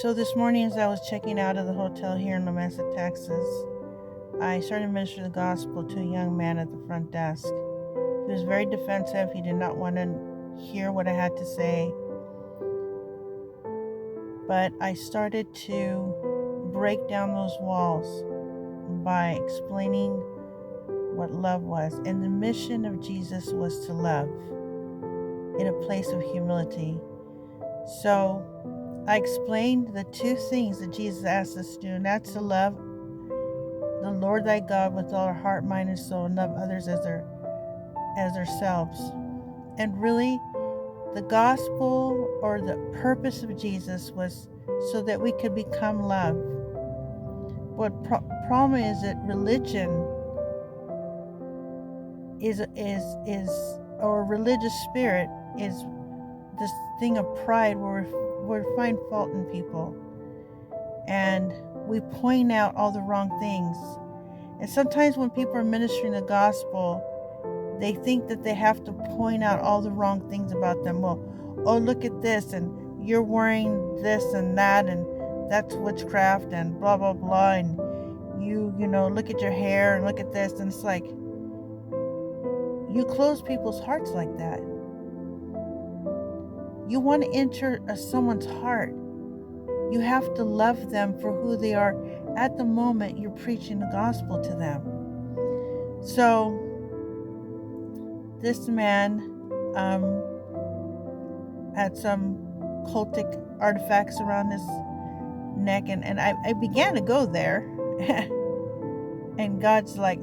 So this morning, as I was checking out of the hotel here in La Mesa, Texas, I started ministering the gospel to a young man at the front desk. He was very defensive. He did not want to hear what I had to say. But I started to break down those walls by explaining what love was. And the mission of Jesus was to love in a place of humility. So I explained the two things that Jesus asked us to do, and that's to love the Lord thy God with all our heart, mind, and soul, and love others as ourselves. And really, the gospel or the purpose of Jesus was so that we could become love. What problem is that religion is or religious spirit is this thing of pride where we find fault in people and we point out all the wrong things. And sometimes when people are ministering the gospel, they think that they have to point out all the wrong things about them. Well, oh, look at this, and you're wearing this and that, and that's witchcraft and blah blah blah, and you know, look at your hair and look at this. And it's like, you close people's hearts like that. You want to enter someone's heart, you have to love them for who they are at the moment you're preaching the gospel to them. So this man had some cultic artifacts around his neck, and I began to go there and God's like,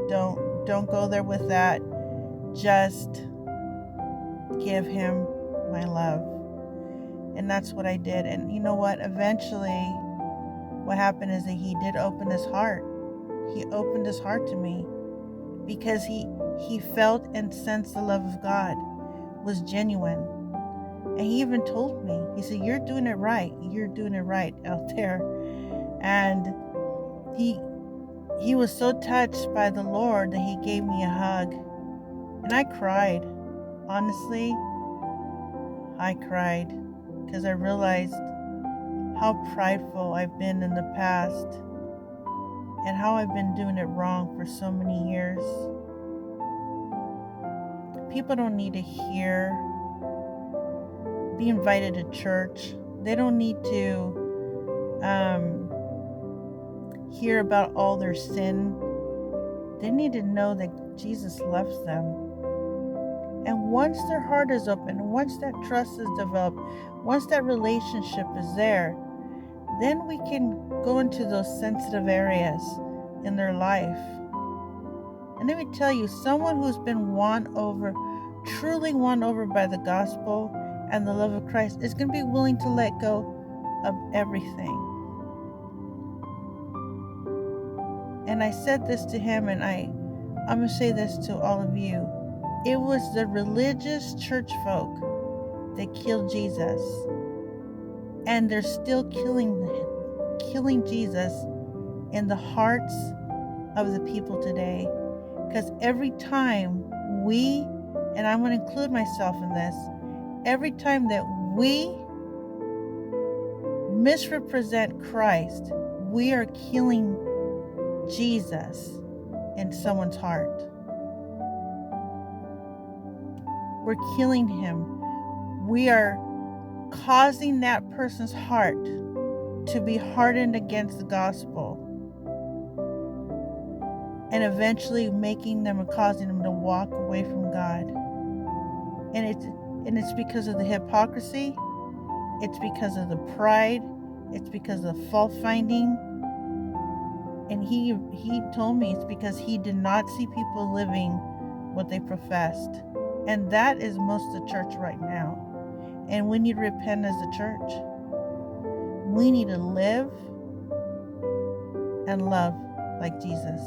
don't go there with that. Just give him my love. And that's what I did. And you know what? Eventually, what happened is that he did open his heart. He opened his heart to me because he felt and sensed the love of God was genuine. And he even told me, he said, you're doing it right. You're doing it right out there. And he was so touched by the Lord that he gave me a hug. And I cried. Honestly, I cried because I realized how prideful I've been in the past and how I've been doing it wrong for so many years. People don't need to be invited to church. They don't need to hear about all their sin. They need to know that Jesus loves them. And once their heart is open, once that trust is developed, once that relationship is there, then we can go into those sensitive areas in their life. And let me tell you, someone who's been truly won over by the gospel and the love of Christ is going to be willing to let go of everything. And I said this to him, and I'm going to say this to all of you. It was the religious church folk that killed Jesus. And they're still killing Jesus in the hearts of the people today. Because every time and I'm going to include myself in this, every time that we misrepresent Christ, we are killing Jesus in someone's heart. We're killing him. We are causing that person's heart to be hardened against the gospel, and eventually making them and causing them to walk away from God. And it's because of the hypocrisy, it's because of the pride, it's because of the fault finding. And he told me it's because he did not see people living what they professed. And that is most of the church right now. And we need to repent as a church. We need to live and love like Jesus.